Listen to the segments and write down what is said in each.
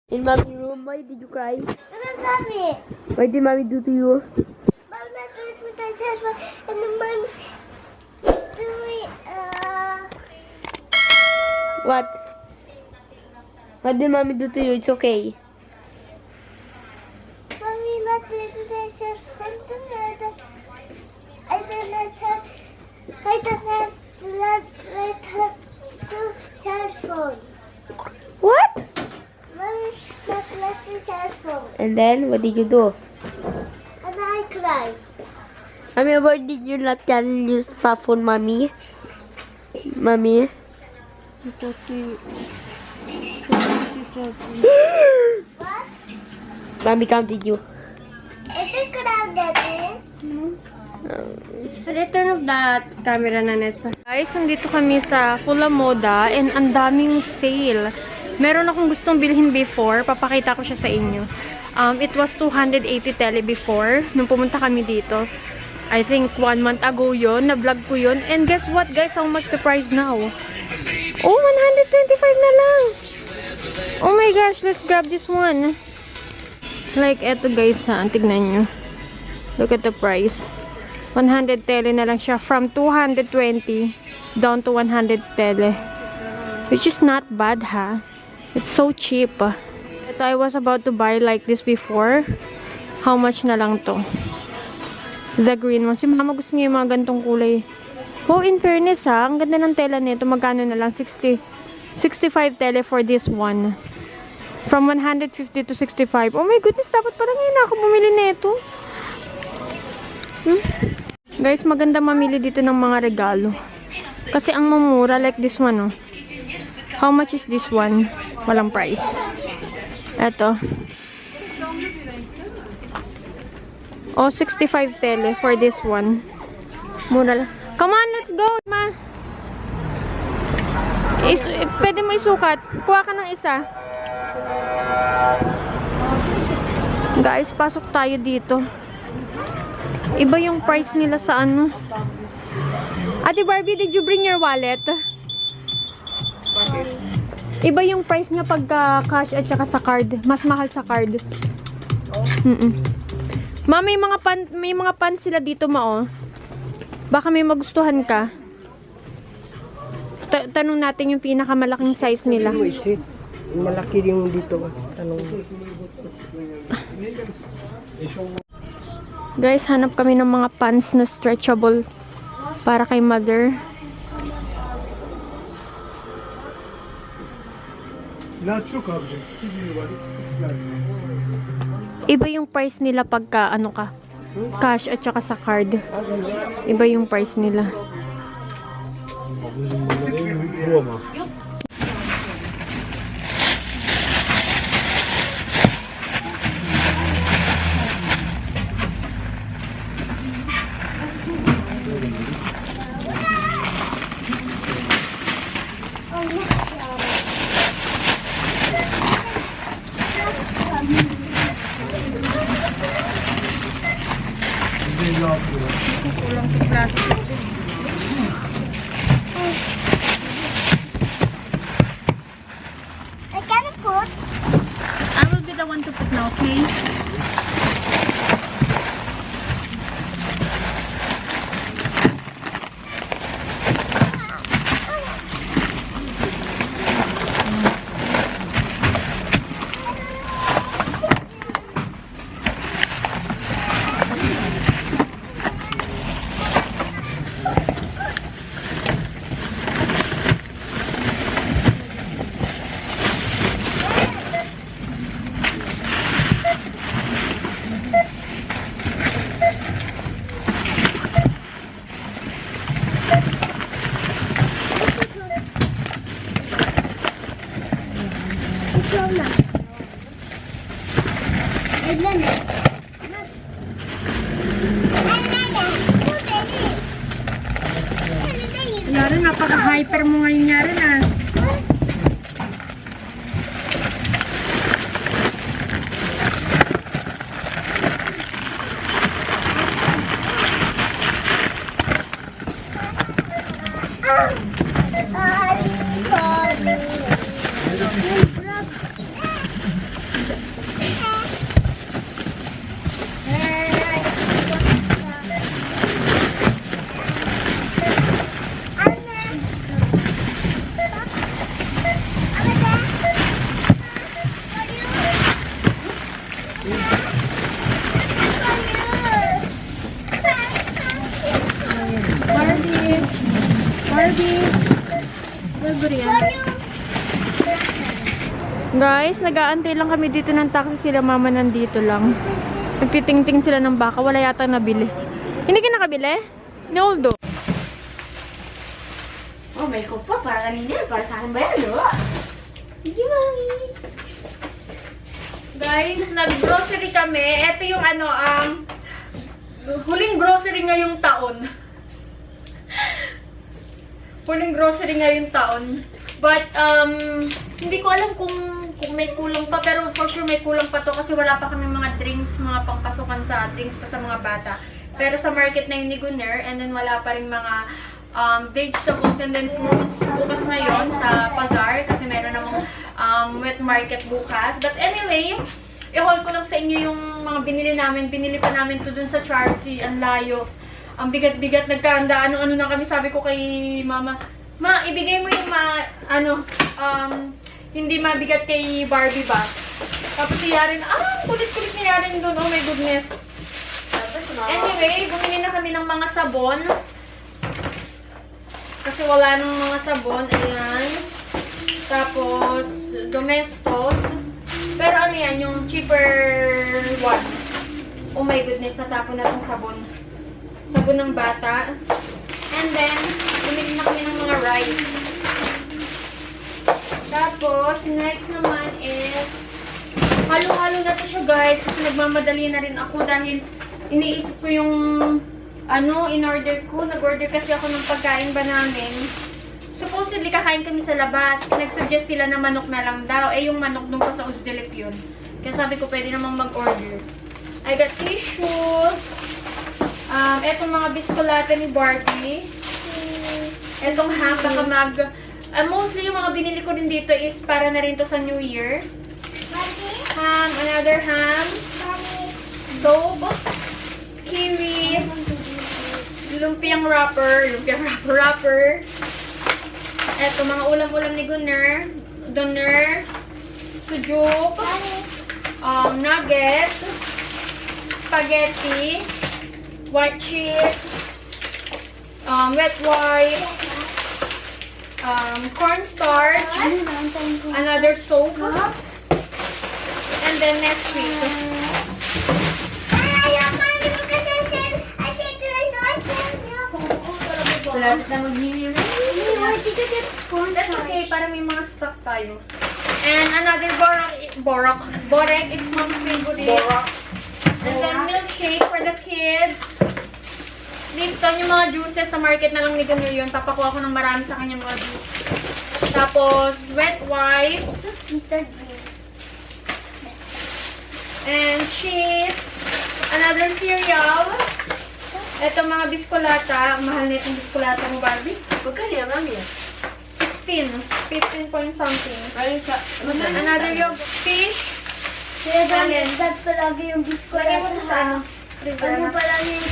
In mommy room, why did you cry? Mommy. What did mommy do to you? Mommy did with the cellphone and the mommy doing What? What did mommy do to you? It's okay. mommy not doing with the cellphone I don't let her do cellphone. What? Mommy not let the cellphone And then, what did you do? and I cry. Mommy, why did you not tell use phone, mommy? Mommy? What? Mommy counted you. Is it grounded? Let's turn off that camera na Nessa. Guys, nandito kami sa Fula Moda and ang daming sale. Meron akong gustong bilhin before. Papakita ko siya sa inyo. It was 280 tele before nung pumunta kami dito. I think 1 month ago yon, na-vlog ko yon. And guess what guys, how much the price now? Oh, 125 na lang. Oh my gosh, let's grab this one. Like, eto guys ha, tignan nyo. Look at the price. 100 tele na lang siya. From 220 down to 100 tele. Which is not bad ha. It's so cheap. Ito, I was about to buy like this before. How much na lang to? The green one. Si mama gusto niya yung mga gantong kulay. Oh, in fairness ha. Ang ganda ng tela nito. Magkano na lang? 65 tele for this one. From 150 to 65. Oh my goodness. Dapat parang ngayon ako bumili nito. Guys, maganda mamili dito ng mga regalo. Kasi ang mamura, like this one, oh. How much is this one? Walang price. Eto. Oh, 65 tele for this one. Mura lang. Come on, let's go, ma. Pwede mo isukat. Kuha ka ng isa. Guys, pasok tayo dito. Iba yung price nila sa ano. Ate Barbie, did you bring your wallet? Iba yung price niya pagka cash at saka sa card. Mas mahal sa card. Ma, may mga pants sila dito, ma, oh. Baka may magustuhan ka. Tanong natin yung pinakamalaking size nila. Malaki yung dito. Tanong. Guys, hanap kami ng mga pants na stretchable para kay mother. Iba yung price nila pagka ano ka, cash at saka sa card. Iba yung price nila. I gotta put. I will be the one to put now, okay? Yara, napaka-hyper mo ngayon, Yara, na. Barbie. Barbie yan. Guys, nag-aantay lang kami dito ng taxi. Sila mama nandito lang. Nagtitingting sila ng baka. Wala yata nabili. Hindi ka nakabili? Ni Oldo. Oh, may ko pa. Para kanina. Para sa akin ba yan, no? Sige, mami. Guys, nag-grocery kami. Ito yung huling grocery ngayong taon. Huling grocery ngayong taon. But, hindi ko alam kung may kulang pa. Pero for sure may kulang pa to kasi wala pa kami mga drinks, mga pangpasukan sa drinks pa sa mga bata. Pero sa market na yun ni Gunner, and then wala pa rin mga vegetables and then fruits bukas ngayon sa Pazar kasi meron namang wet market bukas. But anyway, i-haul ko lang sa inyo yung mga binili namin. Binili pa namin to dun sa Charcy. Ang layo. Ang bigat-bigat. Nagkanda. Ano na kami. Sabi ko kay mama, ma, ibigay mo yung hindi mabigat kay Barbie ba? Tapos si Yaren, kulit-kulit ni Yaren dun. Oh my goodness. Anyway, bumili na kami ng mga sabon. Kasi wala nang mga sabon. Ayan. Tapos, Domestos. Pero ano yan, yung cheaper one. Oh my goodness, natapon na itong sabon. Sabon ng bata. And then, bumili na kami ng mga rice. Tapos, next naman is, halo-halo na ito siya guys. Kasi nagmamadali na rin ako dahil iniisip ko yung in-order ko. Nag-order kasi ako ng pagkain ba namin. Supposedly, kakain kami sa labas. Nag-suggest sila na manok na lang daw. Eh, yung manok dun pa sa Uzdelip yun. Kaya sabi ko, pwede namang mag-order. I got tissues. Etong mga biskulata ni Barbie. Etong ham, baka mostly yung mga binili ko rin dito is para na rin to sa New Year. Ham, another ham. Soap. Kiwi. Lumpiang wrapper. Eto, mga ulam-ulam ni Gunner. Doner. Sujuk. Nuggets. Spaghetti. White cheese. Wet white. Cornstarch. Another soap. And then next week. Wala na mag-heal. That's okay, para may mga stock tayo. And another borek. It's mom's favorite. And then milkshake for the kids. Dito yung mga juices sa market na lang ni Gunner yun. Papakuha ko ng marami sa kanyang mga juice. Tapos, wet wipes. And cheese. Another cereal. Ito mga biskulata. Mahal na itong biskulata mo, Barbie. Magkano yan, mami? 15 point something. Another yung fish. Kaya dad palagi yung biskuit. Lagay mo sa ano? Ano palagi yung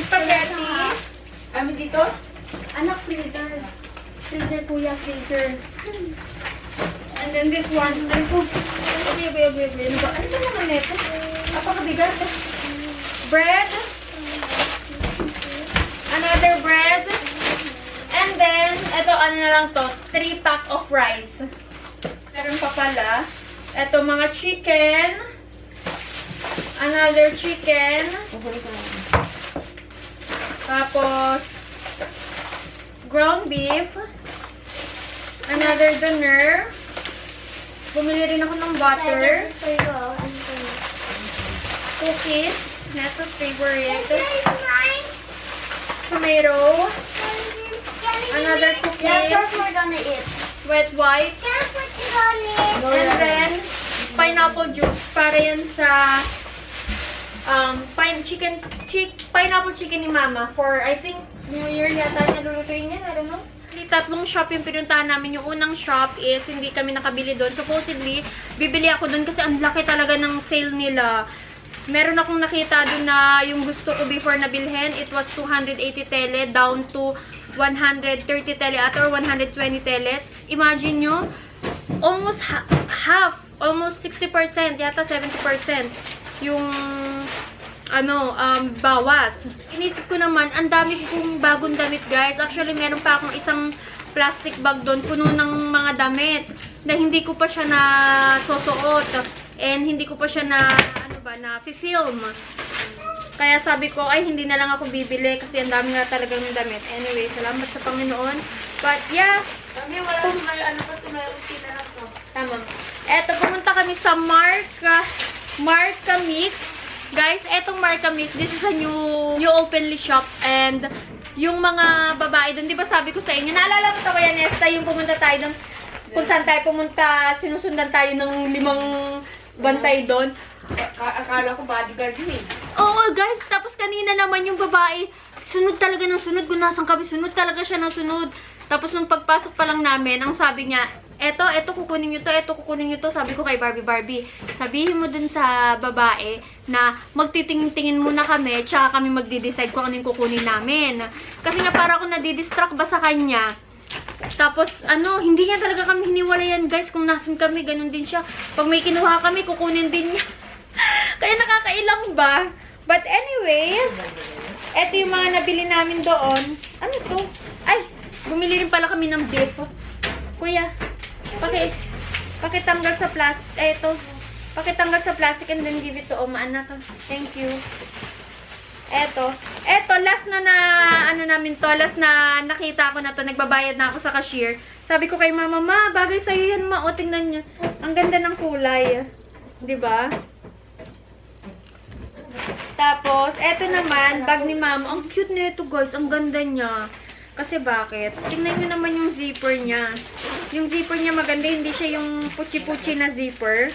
Spaghetti. Kami dito? Anak, freezer. Freezer, kuya, freezer. And then this one. Ano po? Ano ba naman ito? Apakabigat. Bread. Another bread. And then, ito ano na lang to. 3 pack of rice. Meron pa pala. Ito mga chicken. Another chicken. Tapos, ground beef. Another doner. Bumili rin ako ng butter. Cookies. Neto's favorite. Tomato. Another cookie. we're gonna eat. Wet white. That's what you're gonna eat. And then, pineapple juice. Para yan sa pineapple chicken ni Mama. For, I think, New Year yata niya lulutuin yan. I don't know. Tatlong shop yung pinuntahan namin. Yung unang shop is hindi kami nakabili doon. Supposedly, bibili ako doon kasi ang laki talaga ng sale nila. Meron akong nakita doon na yung gusto ko before na bilhin, it was 280 tele down to 130 tele at or 120 tele. Imagine nyo, almost half, almost 60%, yata 70% yung bawas. Inisip ko naman, ang dami kong bagong damit, guys. Actually, meron pa akong isang plastic bag doon, puno ng mga damit na hindi ko pa siya na susuot and hindi ko pa siya na, na film. Kaya sabi ko, ay, hindi na lang ako bibili kasi ang dami nga talagang damit. Anyway, salamat sa Panginoon. But, yeah. Tama. Eto, pumunta kami sa Marca Mix. Guys, etong Marca Mix, this is a new openly shop and yung mga babae doon, di ba sabi ko sa inyo, naalala mo ito kaya Nesta, yung pumunta tayo doon, kung saan tayo pumunta, sinusundan tayo ng 5 bantay doon. Akala ko bodyguard yun eh. Oo, guys, tapos kanina naman yung babae, sunod talaga ng sunod, kung nasan kami, sunod talaga siya ng sunod. Tapos nung pagpasok pa lang namin, ang sabi niya, eto kukunin nyo to, sabi ko kay Barbie, sabihin mo dun sa babae na magtitingin-tingin muna kami, tsaka kami magdi-decide kung ano yung kukunin namin. Kasi nga para ako nadidistract ba sa kanya. Tapos, hindi niya talaga kami hiniwalayan, guys, kung nasan kami, ganun din siya. Pag may kinuha kami, kukunin din niya. Kaya nakakailang ba? But anyway, eto yung mga nabili namin doon. Ano to? Ay, bumili rin pala kami ng beef. Kuya, pakitanggal sa plastic. Eto, pakitanggal sa plastic and then give it to Oma, anak. Thank you. Eto, last na last na nakita ko na to, nagbabayad na ako sa cashier. Sabi ko kay mama, bagay sa'yo yan, ma. O, tingnan niyo. Ang ganda ng kulay. Diba? Tapos, eto naman, bag ni mama. Ang cute na ito, guys. Ang ganda niya. Kasi bakit? Tingnan nyo naman yung zipper niya. Yung zipper niya maganda. Hindi siya yung puchi-puchi na zipper.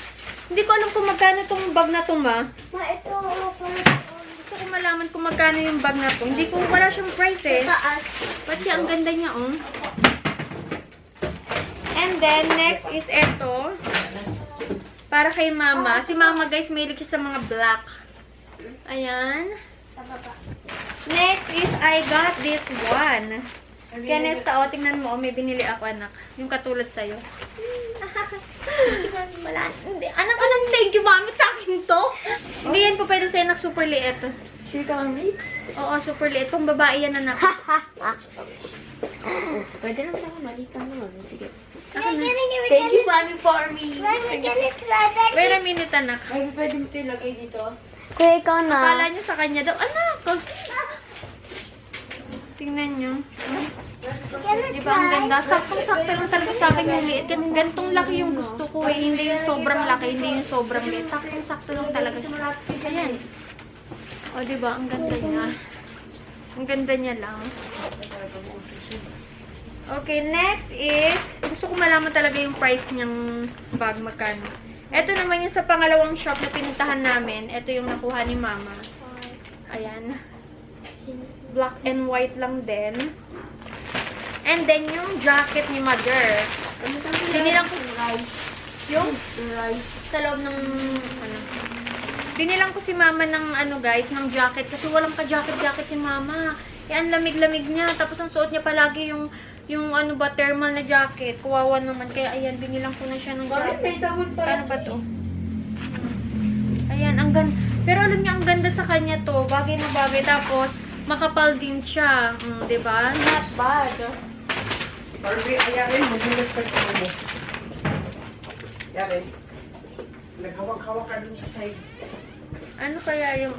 Hindi ko alam kung magkano tong bag na to, ma. Ma, ito. Gusto ko malaman kung magkano yung bag na to. Hindi ko, wala siyang price eh. Taas. Ba't siya, ang ganda niya, oh. And then, next is eto. Para kay mama. Si mama, guys, mahilig siya sa mga black. Ayan. Next is, I got this one. Kaya Nesta, tingnan mo, may binili ako, anak. Yung katulad sa'yo. Wala. Hindi. Anak, thank you, mami, sa akin to. Hindi yan po pwede sa'yo, anak, super liit. Sure ka, mami? Oo, super liit. Itong babae yan, anak. Pwede naman ako malita naman. Sige. Thank you, Mami, for me. Mami, can I try that? Wait a minute, anak. Ay, pwede mo ito ilagay dito. Kuya, ikaw na. Akala nyo sa kanya daw. Anak! Tingnan nyo. Di ba ang ganda? Saktong-sakto lang talaga sa akin yung liit. Gantong laki yung gusto ko eh. Hindi yung sobrang laki, hindi yung sobrang liit. Saktong-sakto lang talaga. Ayan. O, di ba? Ang ganda niya. Ang ganda niya lang. Okay, next is, gusto ko malaman talaga yung price niyang bag, magkano. Ito naman yung sa pangalawang shop na pinuntahan namin. Ito yung nakuha ni mama. Ayan. Black and white lang din. And then, yung jacket ni mother. Binilang ko yung sa loob ng, binilang ko si mama ng, guys, ng jacket. Kasi walang ka-jacket-jacket si mama. Yan, lamig-lamig niya. Tapos, ang suot niya palagi yung thermal na jacket. Kuwawa naman. Kaya, ayan, binilang ko na siya ng jacket. Kano ba to? Ayan, ang ganda. Pero alam niya, ang ganda sa kanya to. Bagay na bagay. Tapos, makapal din siya. Diba? Not bad. Barbie, ayarin, magulas ka ito mo. Ayarin. Naghawak-hawak ka dun sa side. Ano kaya yung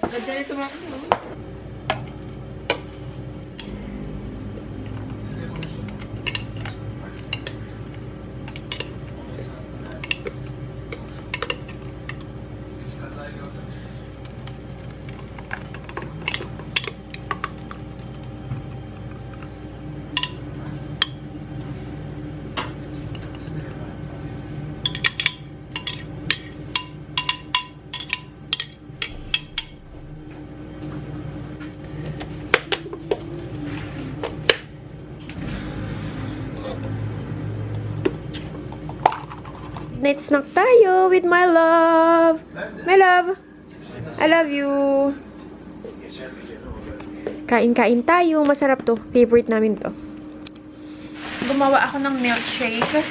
Ganda nito mga night snack tayo with my love. My love. I love you. Kain-kain tayo. Masarap to. Favorite namin to. Gumawa ako ng milkshake.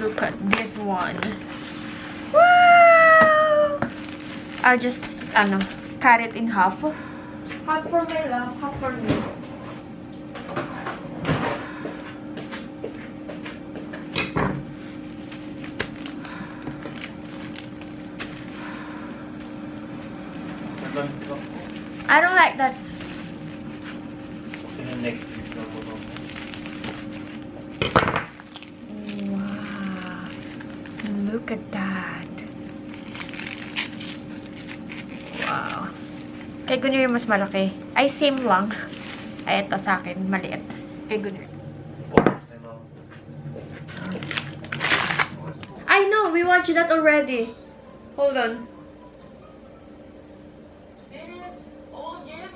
look at this one. Wow! I'll just, cut it in half. Half for my love, half for me. I don't like that. Wow. Look at that. Wow. Kay Gunner yung mas malaki. Ay, same lang. Ay, ito sa akin. Maliit. Kay Gunner. I know! We watched that already. Hold on.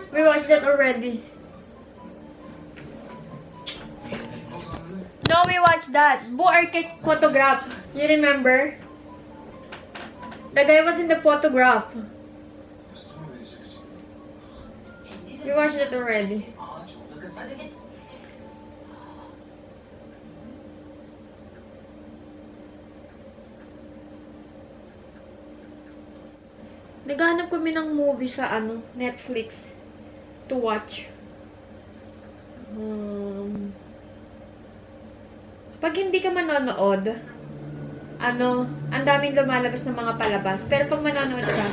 We watched that already. No, we watched that. Bo Arcade photograph. You remember? The guy was in the photograph. We watched that already. Naghahanap kami ng movie sa Netflix to watch. Pag hindi ka manonood, ang daming lumalabas ng mga palabas. Pero pag manonood ka,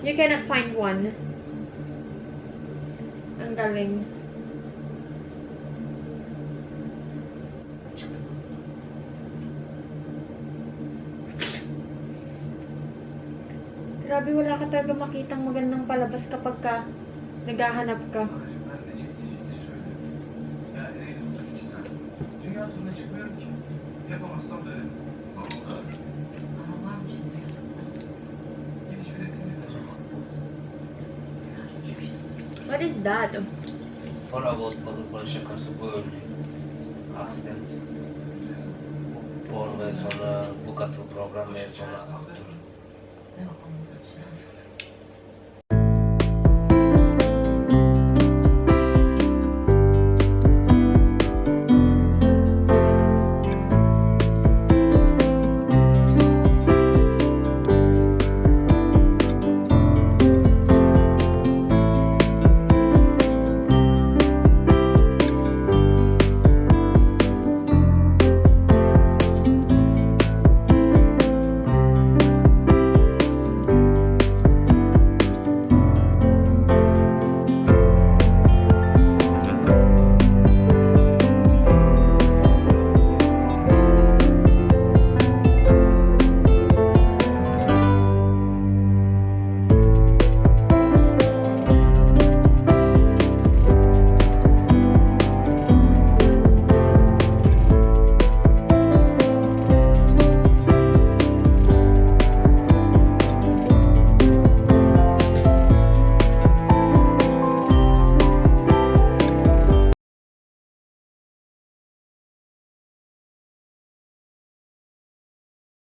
you cannot find one. Ang galing. Grabe, wala ka talaga makitang magandang palabas kapag ka naghahanap ka. What is that? Foravot barışa karşı böyle aslen porno sonra bu katıl program sonra aktör.